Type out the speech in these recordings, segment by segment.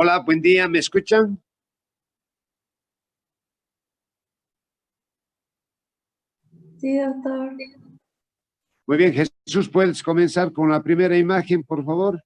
Hola, buen día, ¿me escuchan? Sí, doctor. Muy bien, Jesús, ¿puedes comenzar con la primera imagen, por favor?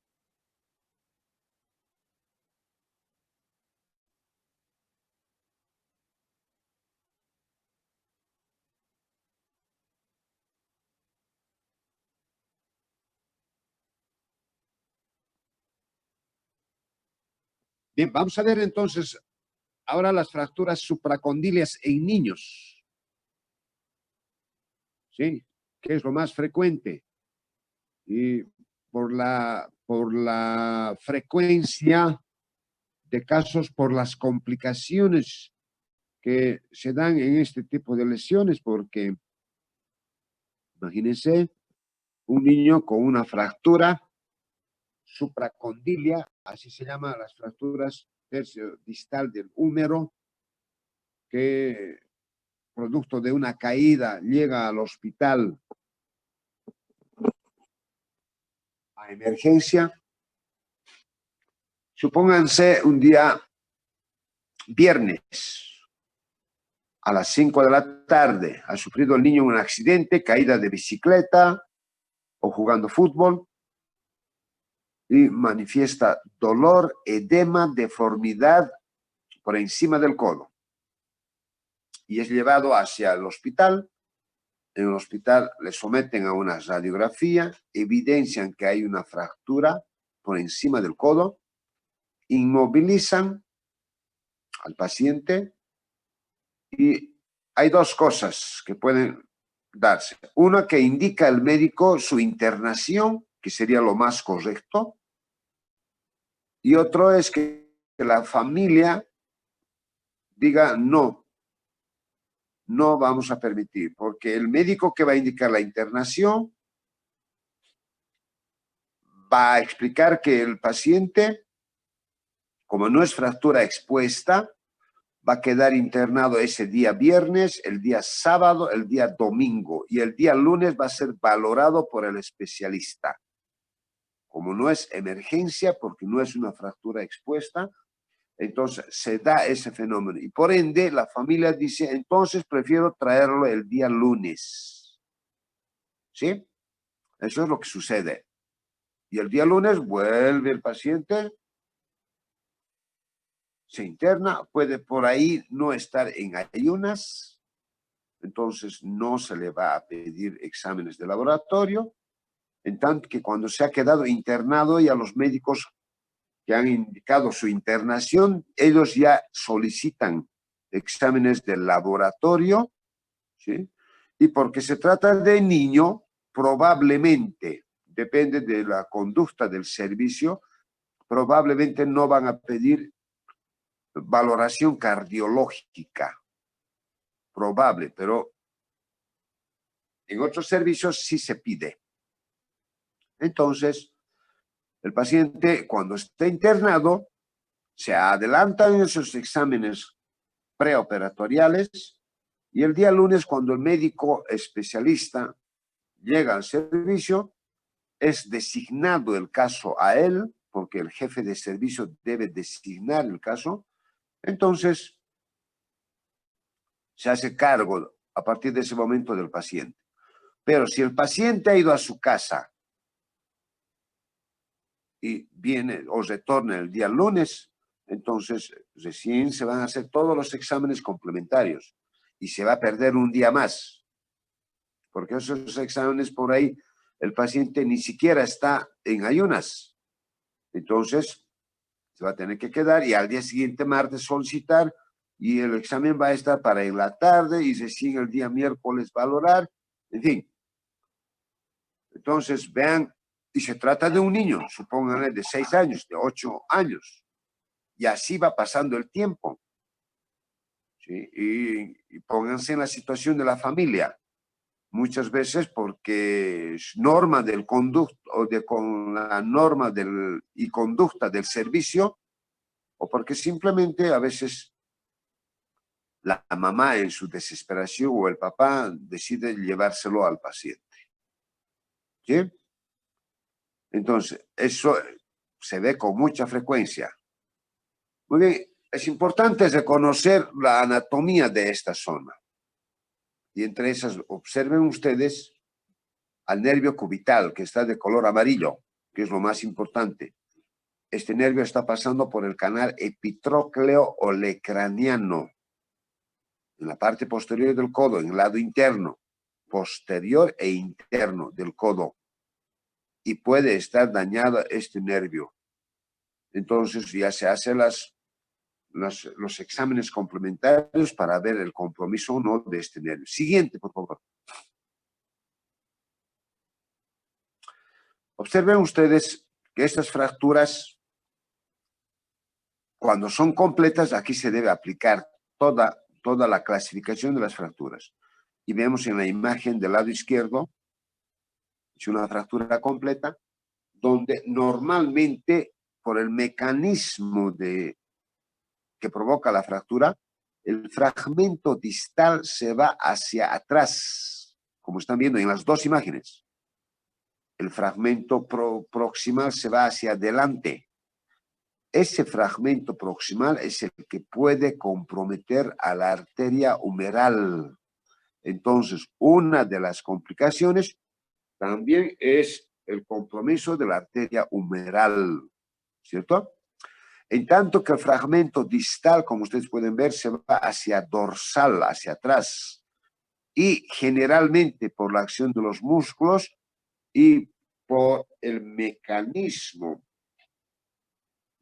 Bien, vamos a ver entonces ahora las fracturas supracondilias en niños. ¿Sí? ¿Qué es lo más frecuente? Y por la frecuencia de casos, por las complicaciones que se dan en este tipo de lesiones, porque imagínense un niño con una fractura supracondilia, así se llaman las fracturas tercio distal del húmero, que producto de una caída llega al hospital a emergencia. Supónganse un día viernes a las 5 de la tarde, ha sufrido el niño un accidente, caída de bicicleta o jugando fútbol, y manifiesta dolor, edema, deformidad por encima del codo. Y es llevado hacia el hospital. En el hospital le someten a una radiografía, evidencian que hay una fractura por encima del codo, inmovilizan al paciente y hay dos cosas que pueden darse. Una, que indica el médico su internación, que sería lo más correcto, y otro es que la familia diga no, no vamos a permitir, porque el médico que va a indicar la internación va a explicar que el paciente, como no es fractura expuesta, va a quedar internado ese día viernes, el día sábado, el día domingo, y el día lunes va a ser valorado por el especialista. Como no es emergencia, porque no es una fractura expuesta, entonces se da ese fenómeno. Y por ende, la familia dice, entonces prefiero traerlo el día lunes. ¿Sí? Eso es lo que sucede. Y el día lunes vuelve el paciente, se interna, puede por ahí no estar en ayunas, entonces no se le va a pedir exámenes de laboratorio, en tanto que cuando se ha quedado internado, ya los médicos que han indicado su internación, ellos ya solicitan exámenes de laboratorio, ¿sí? Y porque se trata de niño, probablemente, depende de la conducta del servicio, probablemente no van a pedir valoración cardiológica, probable, pero en otros servicios sí se pide. Entonces, el paciente, cuando está internado, se adelantan esos exámenes preoperatoriales y el día lunes, cuando el médico especialista llega al servicio, es designado el caso a él, porque el jefe de servicio debe designar el caso. Entonces, se hace cargo a partir de ese momento del paciente. Pero si el paciente ha ido a su casa y viene o retorna el día lunes, entonces recién se van a hacer todos los exámenes complementarios y se va a perder un día más, porque esos exámenes por ahí el paciente ni siquiera está en ayunas. Entonces se va a tener que quedar y al día siguiente, martes, solicitar, y el examen va a estar para en la tarde y recién el día miércoles valorar, en fin. Entonces, vean, y se trata de un niño, supónganle de 6 años, de 8 años, y así va pasando el tiempo. ¿Sí? Y pónganse en la situación de la familia, muchas veces porque es norma del conducto, o con la norma y conducta del servicio, o porque simplemente a veces la mamá en su desesperación o el papá decide llevárselo al paciente. ¿Sí? Entonces, eso se ve con mucha frecuencia. Muy bien, es importante reconocer la anatomía de esta zona. Y entre esas, observen ustedes al nervio cubital, que está de color amarillo, que es lo más importante. Este nervio está pasando por el canal epitrócleo olecraniano, en la parte posterior del codo, en el lado interno, posterior e interno del codo. Y puede estar dañado este nervio. Entonces ya se hacen los exámenes complementarios para ver el compromiso o no de este nervio. Siguiente, por favor. Observen ustedes que estas fracturas, cuando son completas, aquí se debe aplicar toda la clasificación de las fracturas. Y vemos en la imagen del lado izquierdo, es una fractura completa, donde normalmente, por el mecanismo que provoca la fractura, el fragmento distal se va hacia atrás, como están viendo en las dos imágenes. El fragmento proximal se va hacia adelante. Ese fragmento proximal es el que puede comprometer a la arteria humeral. Entonces, una de las complicaciones también es el compromiso de la arteria humeral, ¿cierto? En tanto que el fragmento distal, como ustedes pueden ver, se va hacia dorsal, hacia atrás. Y generalmente por la acción de los músculos y por el mecanismo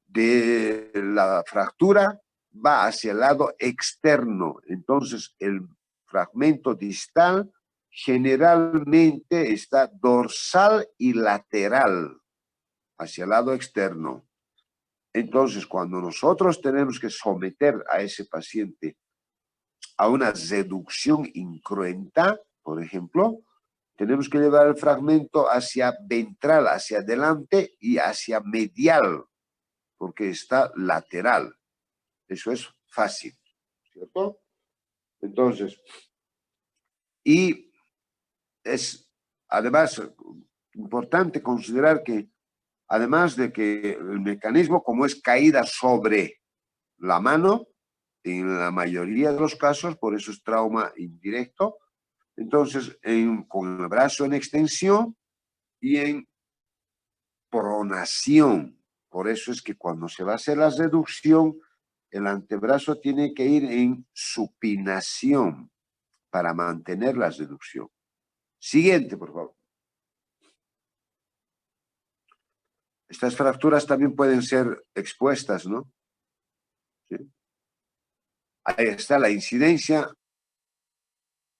de la fractura, va hacia el lado externo. Entonces, el fragmento distal generalmente está dorsal y lateral, hacia el lado externo. Entonces, cuando nosotros tenemos que someter a ese paciente a una reducción incruenta, por ejemplo, tenemos que llevar el fragmento hacia ventral, hacia adelante y hacia medial, porque está lateral. Eso es fácil, ¿cierto? Entonces, y es además importante considerar que, además de que el mecanismo, como es caída sobre la mano, en la mayoría de los casos, por eso es trauma indirecto, entonces con el brazo en extensión y en pronación. Por eso es que cuando se va a hacer la reducción, el antebrazo tiene que ir en supinación para mantener la reducción. Siguiente, por favor. Estas fracturas también pueden ser expuestas, ¿no? ¿Sí? Ahí está la incidencia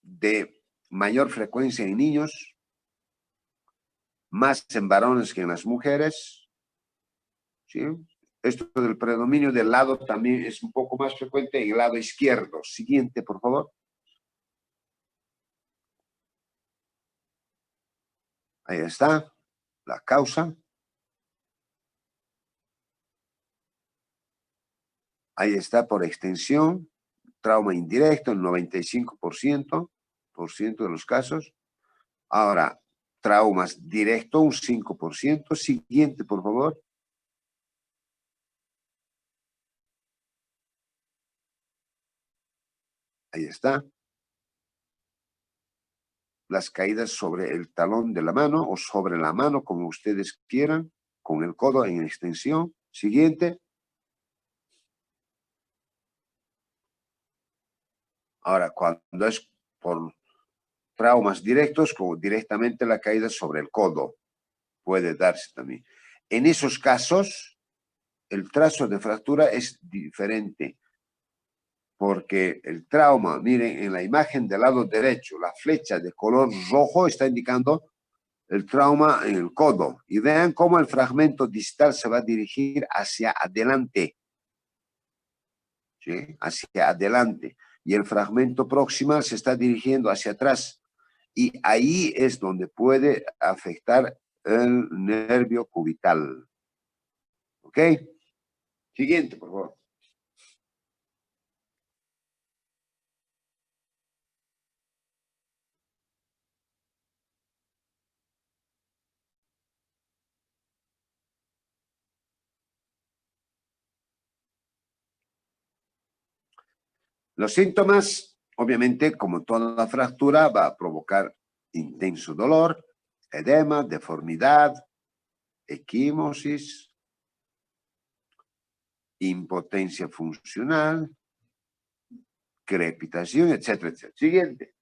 de mayor frecuencia en niños, más en varones que en las mujeres, ¿sí? Esto del predominio del lado también es un poco más frecuente en el lado izquierdo. Siguiente, por favor. Ahí está la causa. Ahí está por extensión, trauma indirecto, el 95% de los casos. Ahora, traumas directo, un 5%. Siguiente, por favor. Ahí está. Las caídas sobre el talón de la mano o sobre la mano, como ustedes quieran, con el codo en extensión. Siguiente. Ahora, cuando es por traumas directos, como directamente la caída sobre el codo, puede darse también. En esos casos, el trazo de fractura es diferente, porque el trauma, miren, en la imagen del lado derecho, la flecha de color rojo está indicando el trauma en el codo. Y vean cómo el fragmento distal se va a dirigir hacia adelante, ¿sí? Hacia adelante. Y el fragmento proximal se está dirigiendo hacia atrás. Y ahí es donde puede afectar el nervio cubital. ¿Ok? Siguiente, por favor. Los síntomas, obviamente, como toda fractura, va a provocar intenso dolor, edema, deformidad, equimosis, impotencia funcional, crepitación, etcétera, etcétera. Siguiente.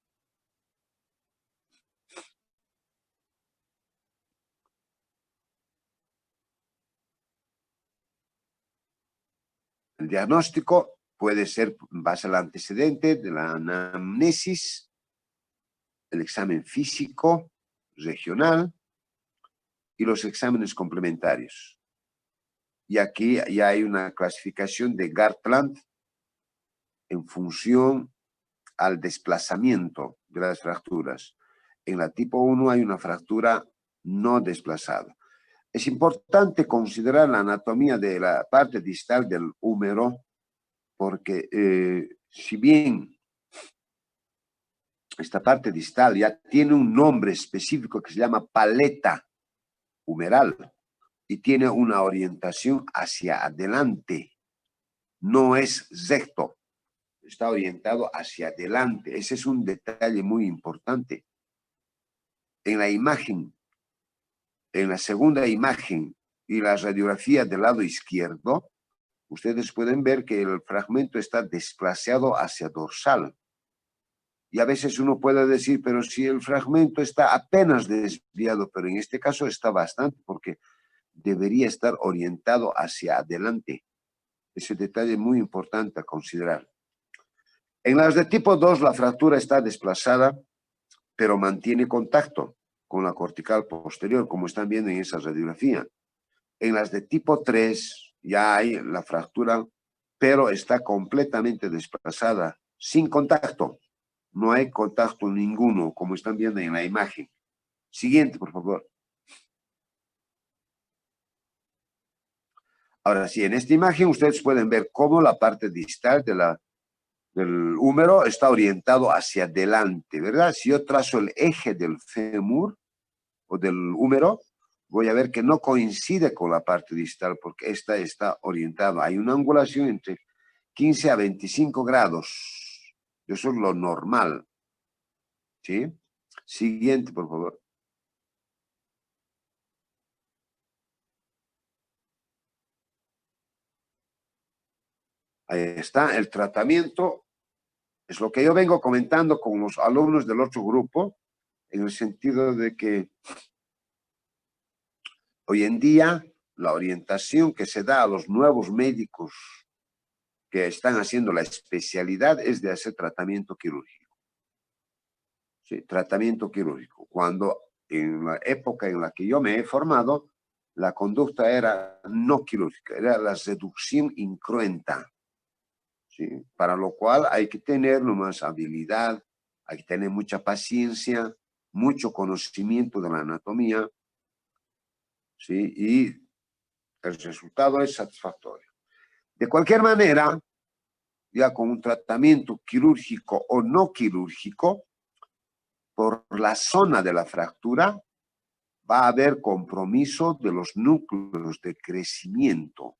El diagnóstico puede ser en base al antecedente de la anamnesis, el examen físico regional y los exámenes complementarios. Y aquí ya hay una clasificación de Gartland en función al desplazamiento de las fracturas. En la tipo 1 hay una fractura no desplazada. Es importante considerar la anatomía de la parte distal del húmero porque si bien esta parte distal ya tiene un nombre específico que se llama paleta humeral y tiene una orientación hacia adelante, no es recto, está orientado hacia adelante. Ese es un detalle muy importante. En la imagen, en la segunda imagen y la radiografía del lado izquierdo, ustedes pueden ver que el fragmento está desplazado hacia dorsal. Y a veces uno puede decir, pero si el fragmento está apenas desviado, pero en este caso está bastante, porque debería estar orientado hacia adelante. Ese detalle es muy importante a considerar. En las de tipo 2, la fractura está desplazada, pero mantiene contacto con la cortical posterior, como están viendo en esa radiografía. En las de tipo 3, ya hay la fractura, pero está completamente desplazada, sin contacto. No hay contacto ninguno, como están viendo en la imagen. Siguiente, por favor. Ahora sí, en esta imagen ustedes pueden ver cómo la parte distal del húmero está orientado hacia adelante, ¿verdad? Si yo trazo el eje del fémur o del húmero, voy a ver que no coincide con la parte distal porque esta está orientada. Hay una angulación entre 15 a 25 grados. Eso es lo normal. ¿Sí? Siguiente, por favor. Ahí está, el tratamiento es lo que yo vengo comentando con los alumnos del otro grupo, en el sentido de que hoy en día la orientación que se da a los nuevos médicos que están haciendo la especialidad es de hacer tratamiento quirúrgico. Sí, tratamiento quirúrgico. Cuando en la época en la que yo me he formado, la conducta era no quirúrgica, era la reducción incruenta. ¿Sí? Para lo cual hay que tener más habilidad, hay que tener mucha paciencia, mucho conocimiento de la anatomía, ¿sí? Y el resultado es satisfactorio. De cualquier manera, ya con un tratamiento quirúrgico o no quirúrgico, por la zona de la fractura va a haber compromiso de los núcleos de crecimiento.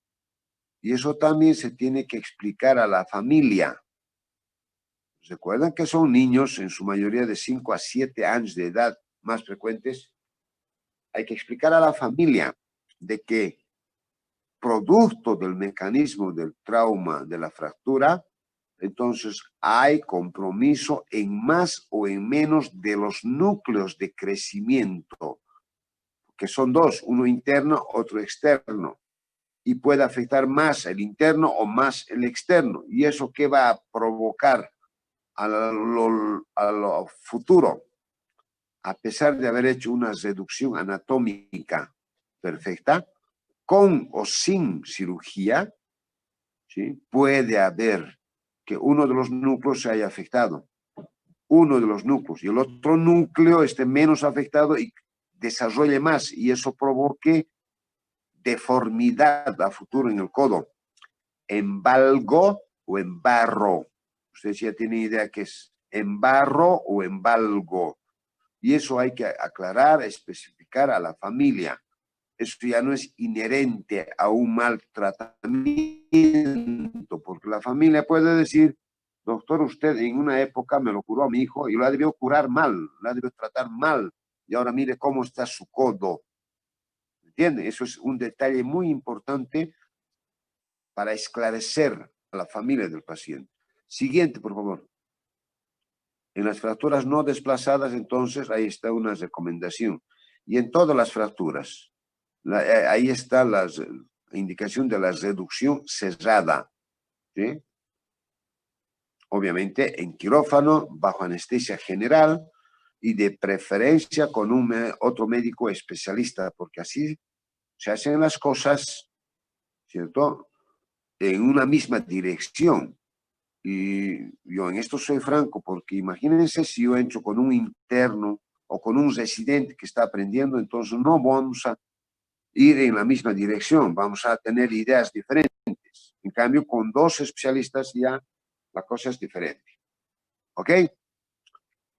Y eso también se tiene que explicar a la familia. Recuerdan que son niños, en su mayoría de 5 a 7 años de edad más frecuentes. Hay que explicar a la familia de que producto del mecanismo del trauma, de la fractura, entonces hay compromiso en más o en menos de los núcleos de crecimiento, que son dos, uno interno, otro externo, y puede afectar más el interno o más el externo. ¿Y eso qué va a provocar a lo futuro? A pesar de haber hecho una reducción anatómica perfecta, con o sin cirugía, ¿sí? Puede haber que uno de los núcleos se haya afectado, uno de los núcleos, y el otro núcleo esté menos afectado y desarrolle más, y eso provoque deformidad a futuro en el codo, embalgo o embarro. Ustedes ya tienen idea qué es embarro o embalgo. Y eso hay que aclarar, especificar a la familia. Eso ya no es inherente a un mal tratamiento, porque la familia puede decir, doctor, usted en una época me lo curó a mi hijo y lo ha debido curar mal, lo ha debido tratar mal. Y ahora mire cómo está su codo. ¿Entiende? Eso es un detalle muy importante para esclarecer a la familia del paciente. Siguiente, por favor. En las fracturas no desplazadas, entonces, ahí está una recomendación. Y en todas las fracturas, ahí está la indicación de la reducción cerrada. ¿Sí? Obviamente en quirófano, bajo anestesia general y de preferencia con otro médico especialista, porque así se hacen las cosas, ¿cierto?, en una misma dirección. Y yo en esto soy franco, porque imagínense si yo entro con un interno o con un residente que está aprendiendo, entonces no vamos a ir en la misma dirección, vamos a tener ideas diferentes. En cambio, con dos especialistas ya la cosa es diferente. ¿Ok?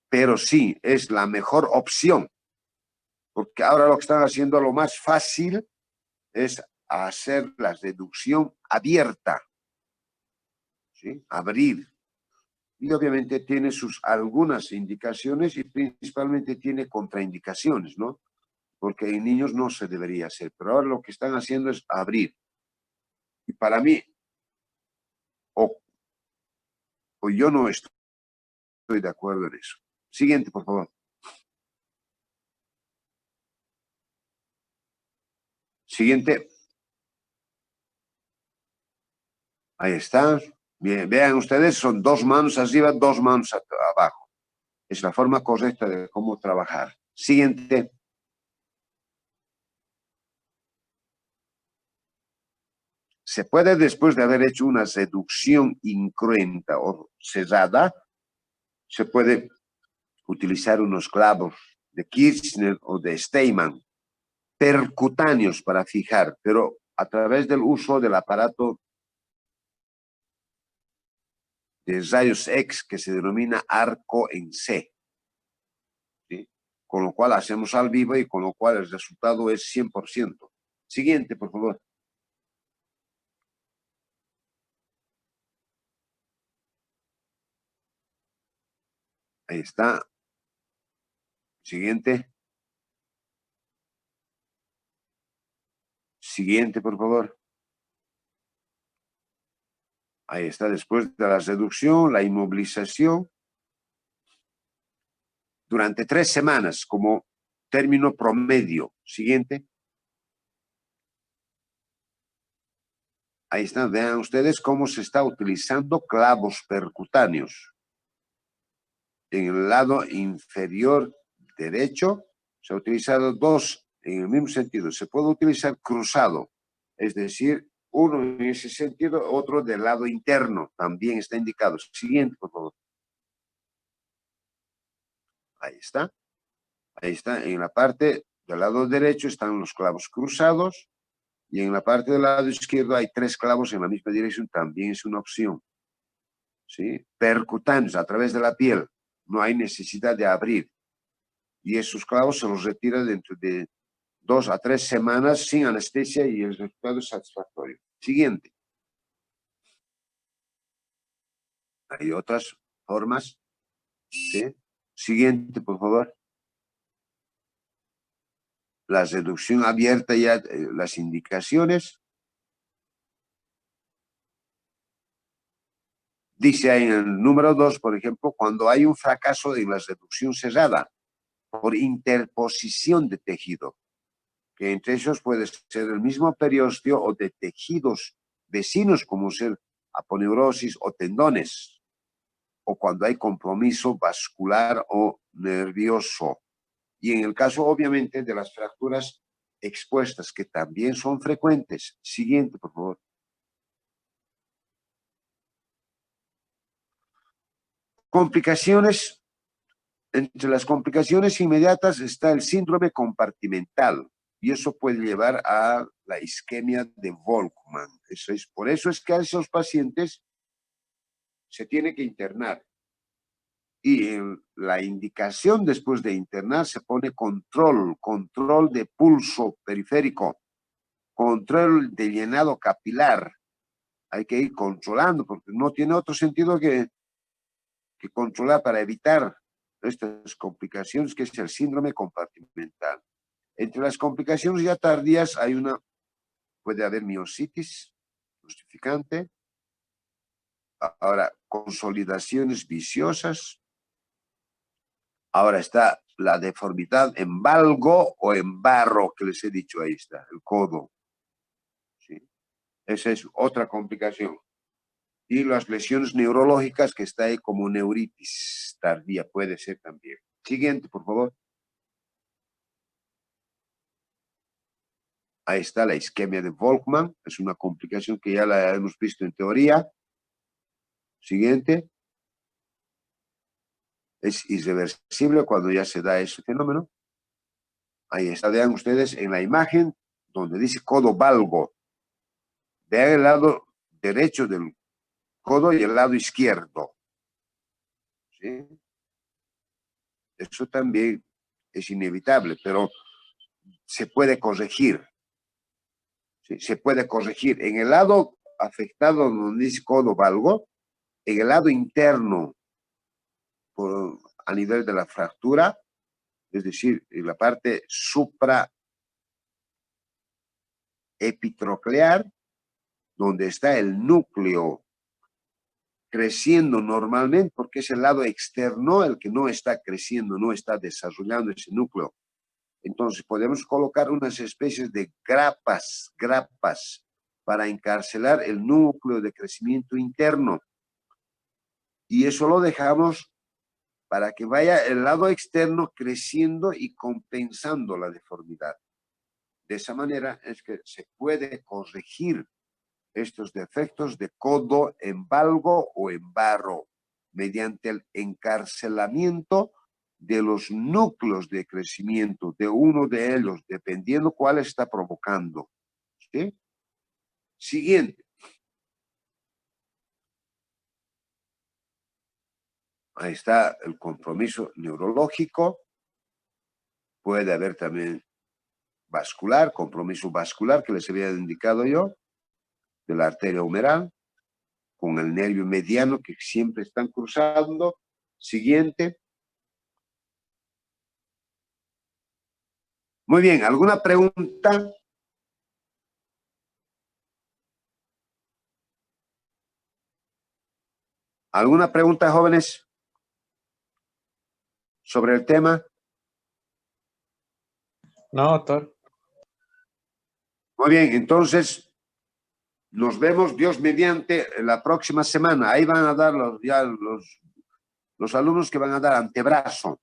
Pero sí, es la mejor opción, porque ahora lo que están haciendo lo más fácil es hacer la reducción abierta, ¿sí? Abrir. Y obviamente tiene algunas indicaciones y principalmente tiene contraindicaciones, ¿no? Porque en niños no se debería hacer, pero ahora lo que están haciendo es abrir. Y para mí, o yo no estoy de acuerdo en eso. Siguiente, por favor. Siguiente. Ahí está. Bien, vean ustedes, son 2 manos arriba, 2 manos abajo. Es la forma correcta de cómo trabajar. Siguiente. Se puede, después de haber hecho una reducción incruenta o cerrada, se puede utilizar unos clavos de Kirchner o de Steinman, percutáneos para fijar, pero a través del uso del aparato de rayos X que se denomina arco en C. ¿Sí? Con lo cual hacemos al vivo y con lo cual el resultado es 100%. Siguiente, por favor. Ahí está. Siguiente. Siguiente, por favor. Ahí está, después de la reducción, la inmovilización. Durante 3 semanas, como término promedio. Siguiente. Ahí están, vean ustedes cómo se está utilizando clavos percutáneos. En el lado inferior derecho se ha utilizado 2 en el mismo sentido. Se puede utilizar cruzado, es decir, uno en ese sentido, otro del lado interno, también está indicado. Siguiente, por favor. Ahí está. Ahí está, en la parte del lado derecho están los clavos cruzados y en la parte del lado izquierdo hay 3 clavos en la misma dirección, también es una opción. ¿Sí? Percutáneos a través de la piel, no hay necesidad de abrir. Y esos clavos se los retira dentro de 2 a 3 semanas sin anestesia y el resultado es satisfactorio. Siguiente. Hay otras formas. ¿Sí? Siguiente, por favor. La reducción abierta ya, las indicaciones. Dice ahí en el número 2, por ejemplo, cuando hay un fracaso en la reducción cerrada por interposición de tejido, que entre ellos puede ser el mismo periósteo o de tejidos vecinos como ser aponeurosis o tendones, o cuando hay compromiso vascular o nervioso. Y en el caso, obviamente, de las fracturas expuestas, que también son frecuentes. Siguiente, por favor. Complicaciones. Entre las complicaciones inmediatas está el síndrome compartimental y eso puede llevar a la isquemia de Volkmann. Por eso es que a esos pacientes se tiene que internar. Y en la indicación después de internar se pone control de pulso periférico, control de llenado capilar. Hay que ir controlando porque no tiene otro sentido que que controlar para evitar estas complicaciones, que es el síndrome compartimental. Entre las complicaciones ya tardías puede haber miositis justificante. Ahora, consolidaciones viciosas. Ahora está la deformidad en valgo o en barro, que les he dicho, ahí está, el codo. ¿Sí? Esa es otra complicación. Y las lesiones neurológicas, que está ahí como neuritis tardía, puede ser también. Siguiente, por favor. Ahí está la isquemia de Volkmann, es una complicación que ya la hemos visto en teoría. Siguiente. Es irreversible cuando ya se da ese fenómeno. Ahí está, vean ustedes en la imagen donde dice codo valgo. Vean el lado derecho del codo y el lado izquierdo. ¿Sí? Eso también es inevitable, pero se puede corregir. ¿Sí? Se puede corregir. En el lado afectado donde dice codo valgo, en el lado interno, a nivel de la fractura, es decir, en la parte supraepitroclear, donde está el núcleo creciendo normalmente, porque es el lado externo el que no está creciendo, no está desarrollando ese núcleo. Entonces podemos colocar unas especies de grapas para encarcelar el núcleo de crecimiento interno. Y eso lo dejamos para que vaya el lado externo creciendo y compensando la deformidad. De esa manera es que se puede corregir estos defectos de codo en valgo o en barro mediante el encarcelamiento de los núcleos de crecimiento de uno de ellos, dependiendo cuál está provocando. ¿Sí? Siguiente. Ahí está el compromiso neurológico. Puede haber también vascular, compromiso vascular que les había indicado yo, de la arteria humeral, con el nervio mediano que siempre están cruzando. Siguiente. Muy bien, ¿alguna pregunta? ¿Alguna pregunta, jóvenes, sobre el tema? No, doctor. Muy bien, entonces nos vemos, Dios mediante, la próxima semana. Ahí van a dar los alumnos que van a dar antebrazo,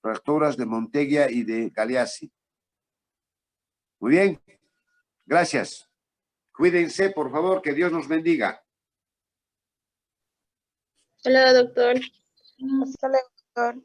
fracturas de Monteggia y de Galeazzi. Muy bien, gracias. Cuídense, por favor, que Dios nos bendiga. Hola, doctor. Hasta luego, doctor.